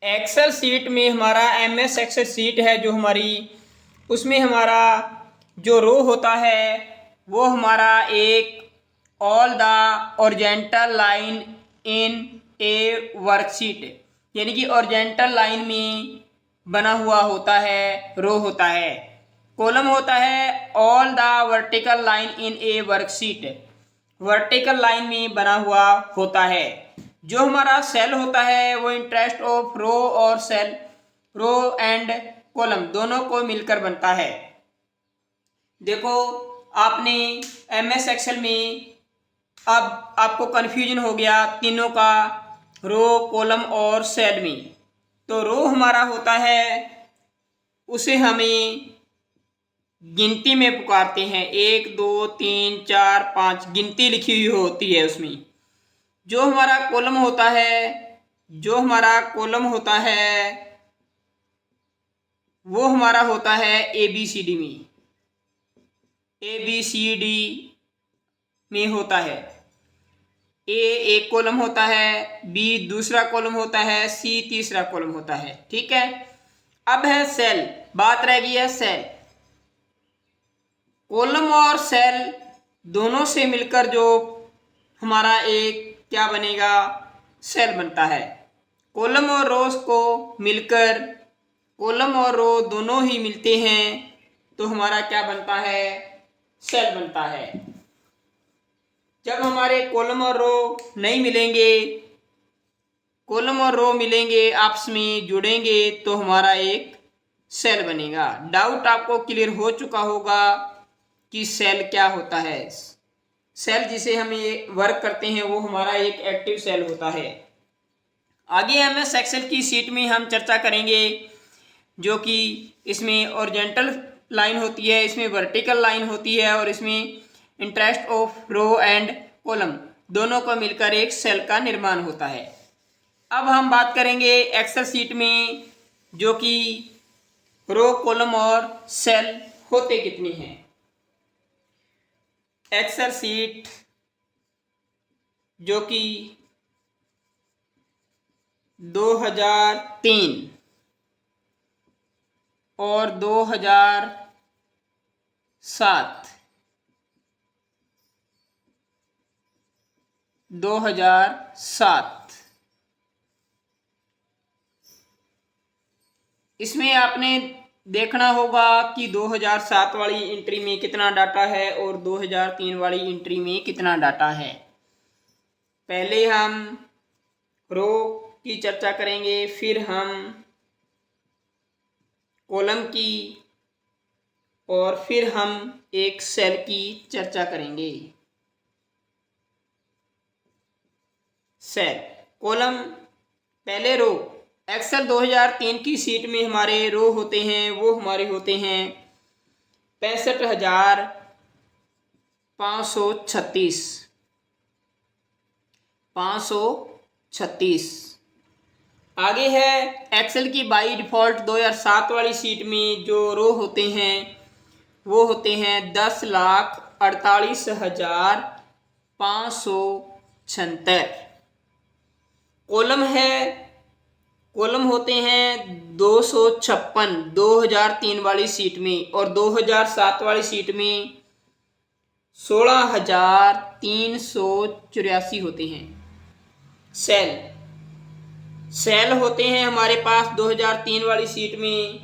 Excel seat में हमारा MS Excel seat है जो हमारी, उसमें हमारा जो रो होता है वो हमारा एक all the horizontal line in A worksheet, यानी कि ओरिजेंटल लाइन में बना हुआ होता है, रो होता है। कॉलम होता है all the vertical line in A worksheet, vertical line में बना हुआ होता है। जो हमारा सेल होता है वो इंटरेस्ट ऑफ रो और सेल, रो एंड कॉलम दोनों को मिलकर बनता है। देखो आपने MS एक्सेल में अब आपको कन्फ्यूजन हो गया तीनों का, रो कॉलम और सेल में। तो रो हमारा होता है, उसे हमें गिनती में पुकारते हैं, 1 2 3 4 5 गिनती लिखी हुई होती है उसमें। जो हमारा कॉलम होता है, जो हमारा कॉलम होता है वो हमारा होता है ABCD में, ABCD में होता है। A एक कॉलम होता है, B दूसरा कॉलम होता है, C तीसरा कॉलम होता है। ठीक है, अब है सेल, बात रह गई है सेल। कॉलम और सेल दोनों से मिलकर जो हमारा एक क्या बनेगा, सेल बनता है। कॉलम और रोज को मिलकर, कॉलम और रो दोनों ही मिलते हैं तो हमारा क्या बनता है, सेल बनता है। जब हमारे कॉलम और रो नहीं मिलेंगे, कॉलम और रो मिलेंगे, आपस में जुड़ेंगे तो हमारा एक सेल बनेगा। डाउट आपको क्लियर हो चुका होगा कि सेल क्या होता है। सेल जिसे हम ये वर्क करते हैं वो हमारा एक एक्टिव सेल होता है। आगे MS एक्सेल की सीट में हम चर्चा करेंगे, जो कि इसमें ओरिजेंटल लाइन होती है, इसमें वर्टिकल लाइन होती है और इसमें interest of row and column दोनों को मिलकर एक सेल का निर्माण होता है। अब हम बात करेंगे एक्सेल सीट में, जो कि रो कॉलम और सेल होते कितनी हैं। एक्सेल सीट जो कि 2003 और 2007 इसमें आपने देखना होगा कि 2007 वाली एंट्री में कितना डाटा है और 2003 वाली एंट्री में कितना डाटा है। पहले हम रो की चर्चा करेंगे, फिर हम कॉलम की और फिर हम एक सेल की चर्चा करेंगे। सेल, कॉलम, पहले रो। एक्सेल 2003 की सीट में हमारे रो होते हैं, वो हमारे होते हैं 65,536। आगे है एक्सेल की बाई डिफ़ॉल्ट 2007 वाली सीट में जो रो होते हैं वो होते हैं 10,48,576। कॉलम है, कॉलम होते हैं 256 2003 वाली सीट में, और 2007 वाली सीट में 16,384 होते हैं। सेल, सेल होते हैं हमारे पास 2003 वाली सीट में,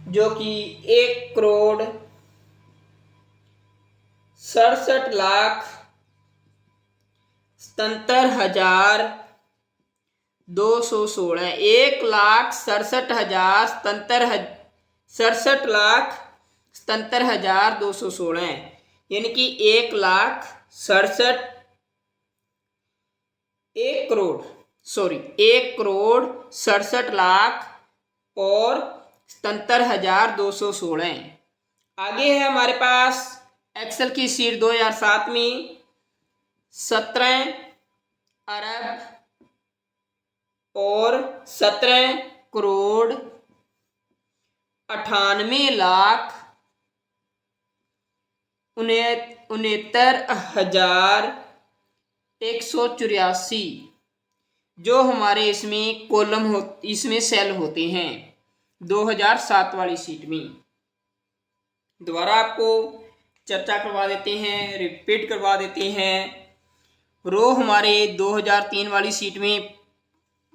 जो कि 1,67,216, 1,67,216, यानी कि 1,67,216 और 77,216। आगे है हमारे पास एक्सेल की सीट 2007 में 17 अरब और 17 करोड़ 98,69,184 जो हमारे इसमें कॉलम हो, इसमें सेल होते हैं 2007 वाली शीट में। दोबारा आपको चर्चा करवा देते हैं, रिपीट करवा देते हैं। रो हमारे 2003 वाली शीट में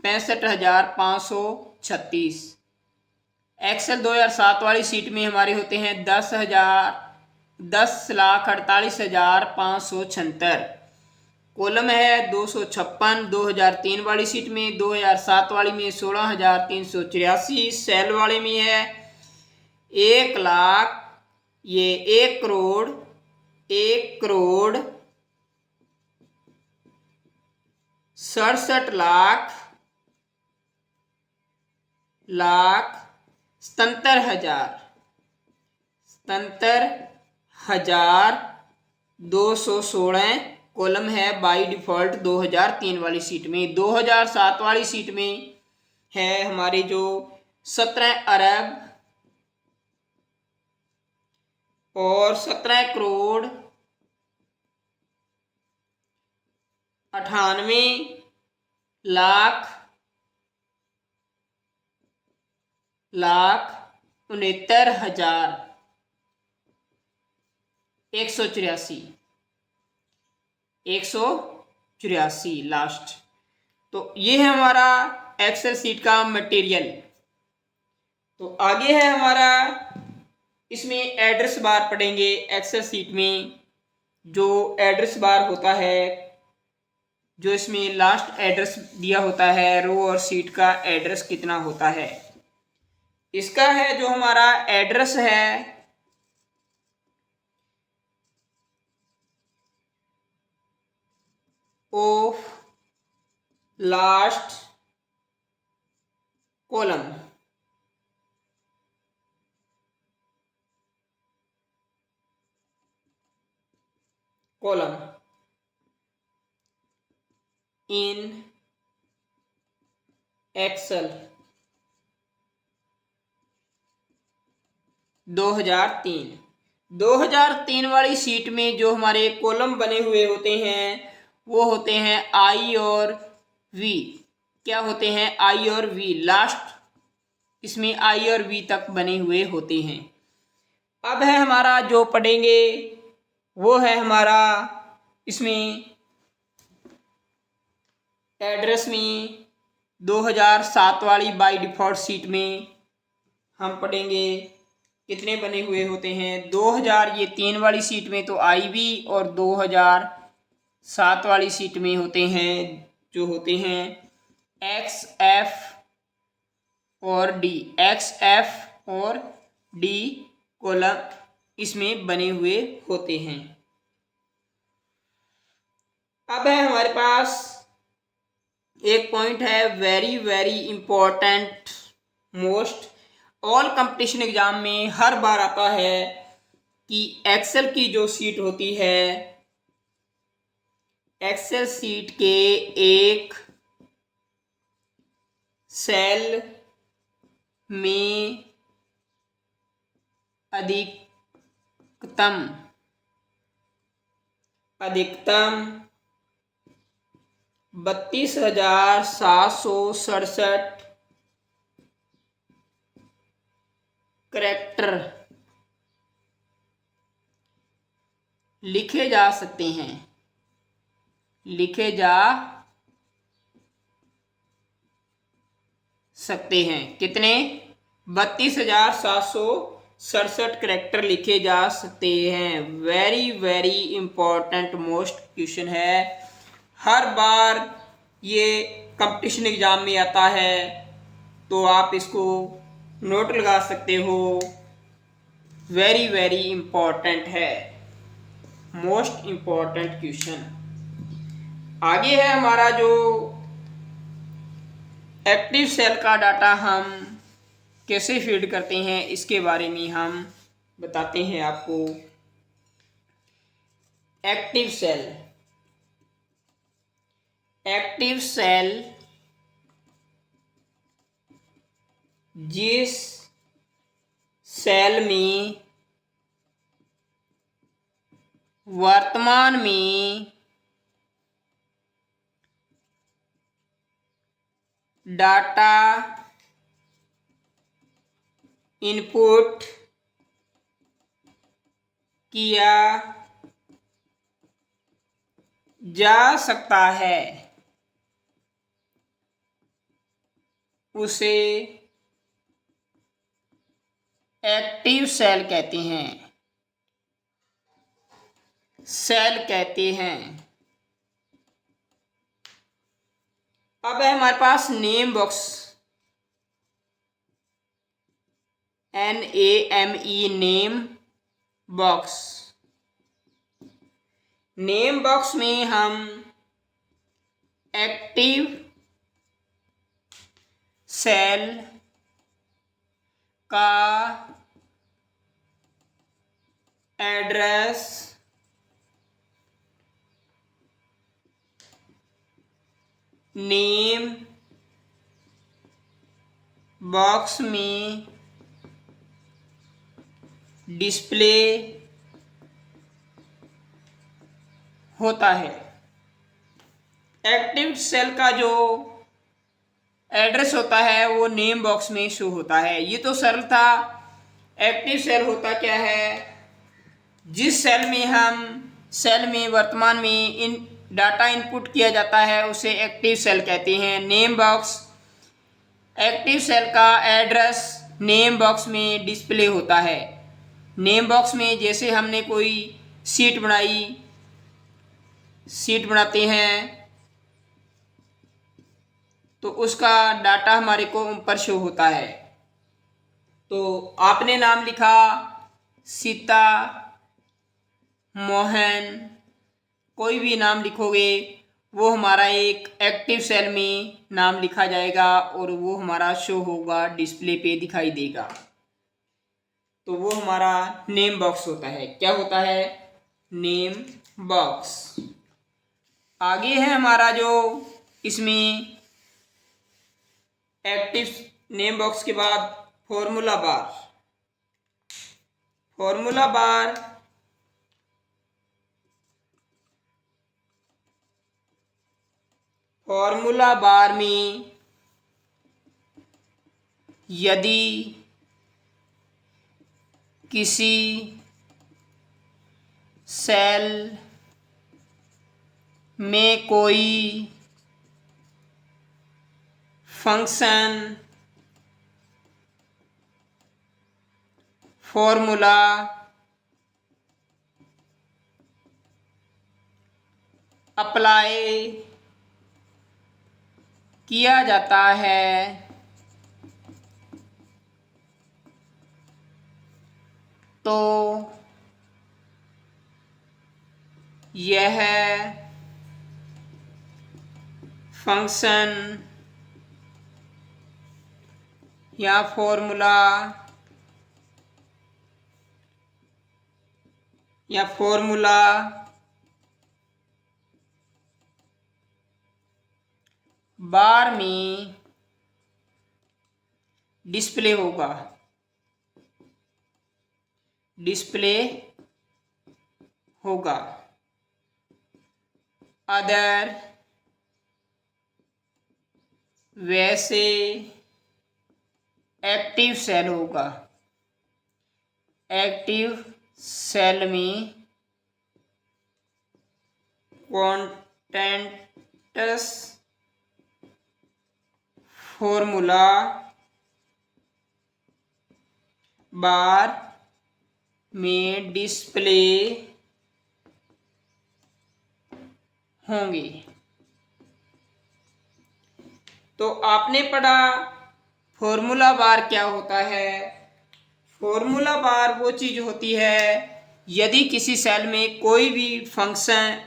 65,536। एक्सेल 2007 वाली शीट में हमारे होते हैं 10,48,576। कॉलम है 256 2003 वाली शीट में, 2007 वाली में 16,383। सेल वाले में है 1,00,000, ये 1 करोड़ 67,00,00 77,216 कॉलम है बाय डिफॉल्ट 2003 वाली शीट में। 2007 वाली शीट में है हमारी जो 17 अरब और 17 करोड़ 98,69,184 184 लास्ट। तो ये है हमारा एक्सेल सीट का मटेरियल। तो आगे है हमारा, इसमें एड्रेस बार पढ़ेंगे। एक्सेल सीट में जो एड्रेस बार होता है, जो इसमें लास्ट एड्रेस दिया होता है, रो और सीट का एड्रेस कितना होता है, इसका है जो हमारा एड्रेस है of last column, in Excel 2003 वाली शीट में जो हमारे कॉलम बने हुए होते हैं वो होते हैं आई और वी। क्या होते हैं? आई और वी। लास्ट इसमें आई और वी तक बने हुए होते हैं। अब है हमारा जो पढ़ेंगे वो है हमारा इसमें एड्रेस में 2007 वाली बाय डिफॉल्ट शीट में हम पढ़ेंगे कितने बने हुए होते हैं। 2000 ये 3 वाली शीट में तो आई वी, और 2007 वाली शीट में होते हैं जो होते हैं एक्स एफ और डी। एक्स एफ और डी कॉलम इसमें बने हुए होते हैं। अब है हमारे पास एक पॉइंट है very very important, most, all competition exam में हर बार आता है कि एक्सेल की जो सीट होती है, एक्सेल सीट के एक सेल में अधिकतम 32,767 करैक्टर लिखे जा सकते हैं, कितने? 32,767 करैक्टर लिखे जा सकते हैं। Very very important most question है, हर बार ये कंपटीशन एग्जाम में आता है, तो आप इसको नोट लगा सकते हो। वेरी वेरी इंपॉर्टेंट है, मोस्ट इंपॉर्टेंट क्वेश्चन। आगे है हमारा जो एक्टिव सेल का डाटा हम कैसे फीड करते हैं इसके बारे में हम बताते हैं आपको। एक्टिव सेल जिस सेल में वर्तमान में डाटा इनपुट किया जा सकता है उसे एक्टिव सेल कहते हैं। अब है हमारे पास name box, NAME name box. Name box में हम एक्टिव सेल का एड्रेस नेम बॉक्स में डिस्प्ले होता है। एक्टिव सेल का जो एड्रेस होता है वो नेम बॉक्स में शो होता है। ये तो सरल था। एक्टिव सेल होता क्या है? जिस सेल में वर्तमान में इन डाटा इनपुट किया जाता है उसे एक्टिव सेल कहते हैं। नेम बॉक्स, एक्टिव सेल का एड्रेस नेम बॉक्स में डिस्प्ले होता है। नेम बॉक्स में जैसे हमने कोई शीट बनाते हैं तो उसका डाटा हमारे को ऊपर शो होता है। तो आपने नाम लिखा सीता, मोहन, कोई भी नाम लिखोगे वो हमारा एक एक्टिव सेल में नाम लिखा जाएगा और वो हमारा शो होगा, डिस्प्ले पे दिखाई देगा। तो वो हमारा नेम बॉक्स होता है। क्या होता है? Name box. आगे है हमारा जो इसमें एक्टिव नेम बॉक्स के बाद फॉर्मूला बार। फॉर्मूला बार में यदि किसी सेल में कोई फंक्शन फॉर्मूला अप्लाई किया जाता है तो यह फंक्शन या फॉर्मूला बार में डिस्प्ले होगा। अदर वैसे एक्टिव सेल होगा। एक्टिव सेल में कॉन्टेंट्स फॉर्मूला बार में डिस्प्ले होंगे। तो आपने पढ़ा फॉर्मूला बार क्या होता है। फॉर्मूला बार वो चीज़ होती है यदि किसी सेल में कोई भी फंक्शन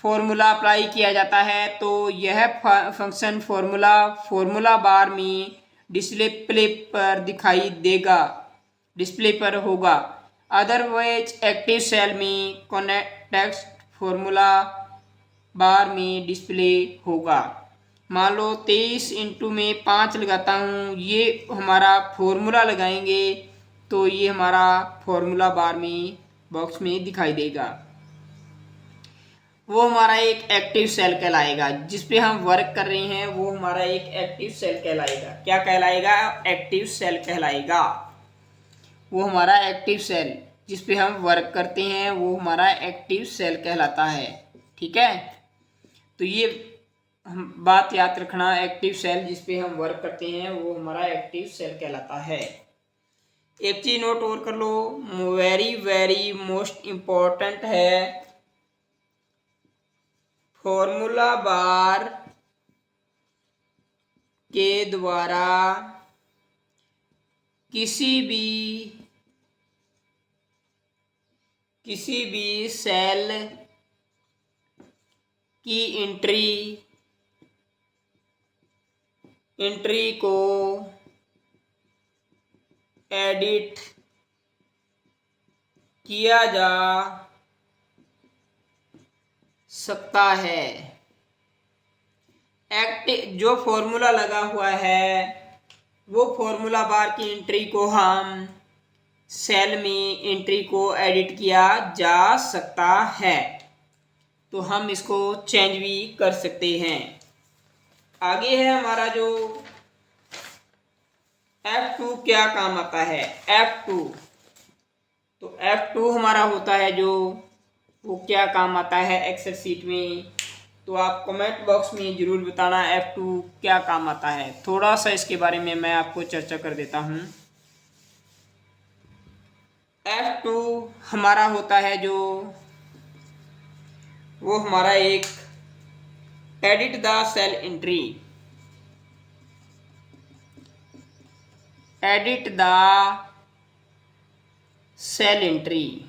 फॉर्मूला अप्लाई किया जाता है तो यह फंक्शन फॉर्मूला बार में डिस्प्ले पर होगा। अदरवाइज एक्टिव सेल में कॉन्टेक्स्ट फॉर्मूला बार में डिस्प्ले होगा। मान लो 23 इंटू में 5 लगाता हूँ, ये हमारा फॉर्मूला लगाएंगे तो ये हमारा फॉर्मूला बार में बॉक्स में दिखाई देगा। वो हमारा एक एक्टिव सेल कहलाएगा। जिस पे हम वर्क कर रहे हैं वो हमारा एक एक्टिव सेल कहलाएगा। क्या कहलाएगा? एक्टिव सेल कहलाएगा। वो हमारा एक्टिव सेल जिस पे हम वर्क करते हैं वो हमारा एक्टिव सेल कहलाता है। ठीक है, तो ये हम बात याद रखना, एक्टिव सेल जिस पे हम वर्क करते हैं वो हमारा एक्टिव सेल कहलाता है। एक चीज नोट और कर लो, वेरी वेरी मोस्ट इम्पोर्टेंट है, फॉर्मूला बार के द्वारा किसी भी सेल की एंट्री को एडिट किया जा सकता है। जो फॉर्मूला लगा हुआ है वो फॉर्मूला बार की एंट्री को हम सेल में एंट्री को एडिट किया जा सकता है, तो हम इसको चेंज भी कर सकते हैं। आगे है हमारा जो F2 क्या काम आता है। F2 तो F2 हमारा होता है जो वो क्या काम आता है एक्सेल सीट में, तो आप कमेंट बॉक्स में ज़रूर बताना F2 क्या काम आता है। थोड़ा सा इसके बारे में मैं आपको चर्चा कर देता हूँ। F2 हमारा होता है जो वो हमारा एक edit the cell entry, edit the cell entry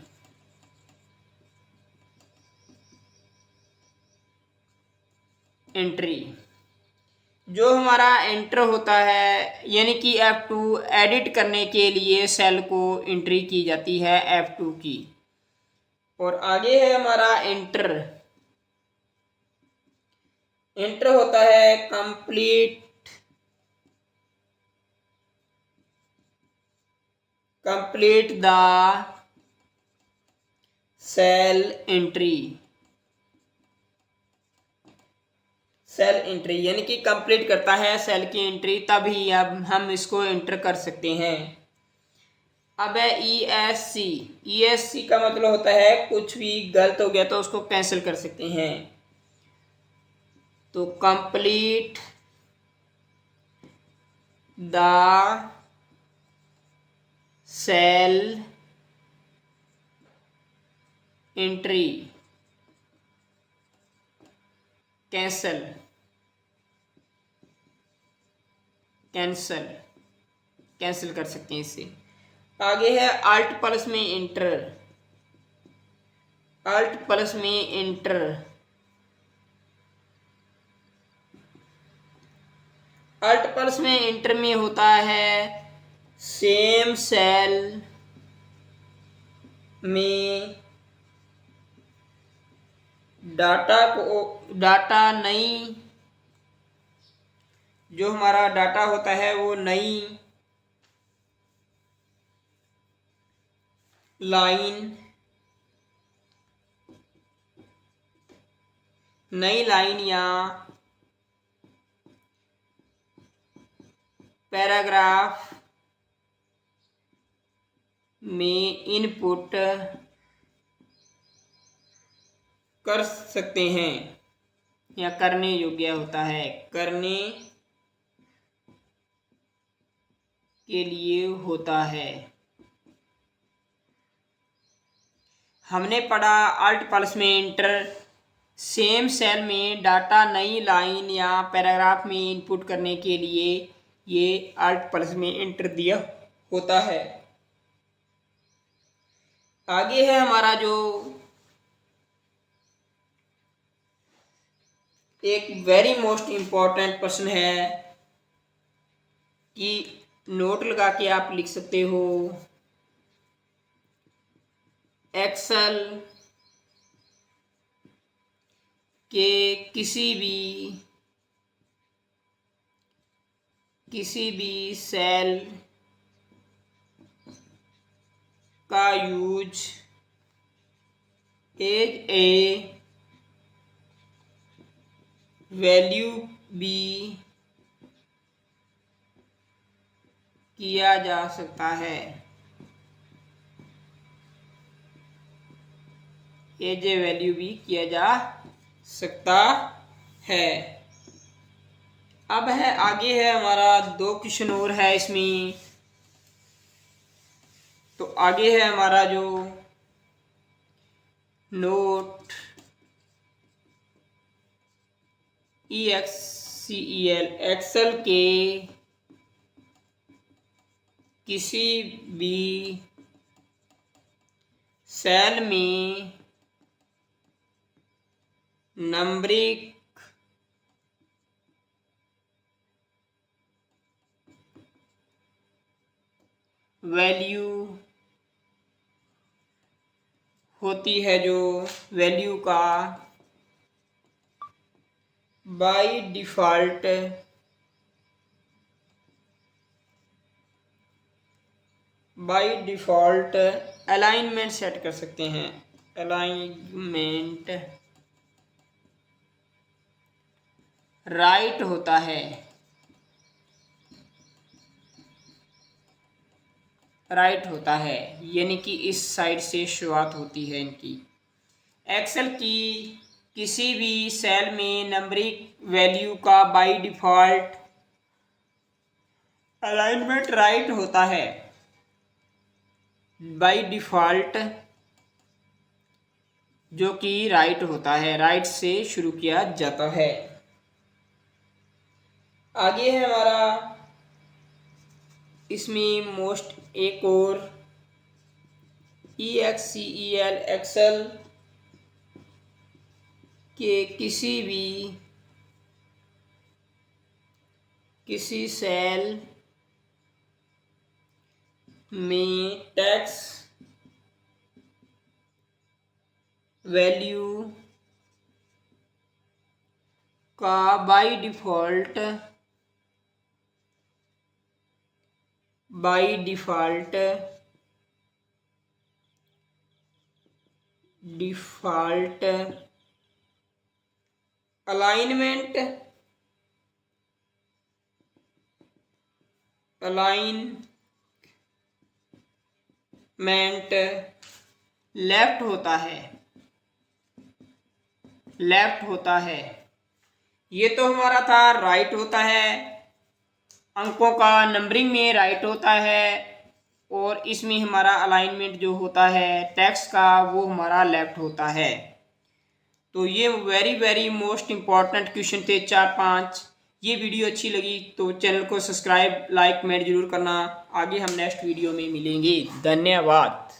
जो हमारा एंटर होता है, यानी कि F2 एडिट करने के लिए सेल को एंट्री की जाती है F2 की। और आगे है हमारा एंटर होता है कंप्लीट द सेल एंट्री यानी कि कंप्लीट करता है सेल की एंट्री, तभी अब हम इसको एंटर कर सकते हैं। अब है ESC का मतलब होता है कुछ भी गलत हो गया तो उसको कैंसिल कर सकते हैं। तो complete the cell entry, cancel कर सकते हैं इससे। आगे है अल्ट प्लस में एंटर, अल्ट प्लस में एंटर में होता है सेम सेल में डाटा नई, जो हमारा डाटा होता है वो नई लाइन या पैराग्राफ में इनपुट कर सकते हैं या करने योग्य होता है, करने के लिए होता है। हमने पढ़ा अल्ट प्लस में एंटर, सेम सेल में डाटा नई लाइन या पैराग्राफ में इनपुट करने के लिए ये अल्ट प्लस में एंटर दिया होता है। आगे है हमारा जो एक वेरी मोस्ट इम्पॉर्टेंट प्रश्न है कि नोट लगा के आप लिख सकते हो, एक्सेल के किसी भी सेल का यूज एज ए वैल्यू भी किया जा सकता है। एज ए वैल्यू भी किया जा सकता है। अब है आगे है हमारा 2 क्वेश्चन और है इसमें। तो आगे है हमारा जो नोट EXCEL एक्सेल के किसी भी सेल में नंबरिंग वैल्यू होती है, जो वैल्यू का बाय डिफ़ॉल्ट अलाइनमेंट सेट कर सकते हैं। अलाइनमेंट राइट होता है। यानी कि इस साइड से शुरुआत होती है इनकी। एक्सेल की किसी भी सेल में नंबरिंग वैल्यू का बाय डिफ़ॉल्ट अलाइनमेंट राइट होता है। बाय डिफ़ॉल्ट जो कि राइट होता है, राइट से शुरू किया जाता है। आगे है हमारा इसमें मोस्ट एक और EXCEL एक्सेल के किसी सेल में टेक्स्ट वैल्यू का बाय डिफ़ॉल्ट अलाइनमेंट लेफ्ट होता है। ये तो हमारा था राइट होता है, अंकों का नंबरिंग में राइट होता है, और इसमें हमारा अलाइनमेंट जो होता है टेक्स्ट का वो हमारा लेफ्ट होता है। तो ये वेरी मोस्ट इम्पॉर्टेंट क्वेश्चन थे 4-5। ये वीडियो अच्छी लगी तो चैनल को सब्सक्राइब लाइक कमेंट जरूर करना। आगे हम नेक्स्ट वीडियो में मिलेंगे। धन्यवाद।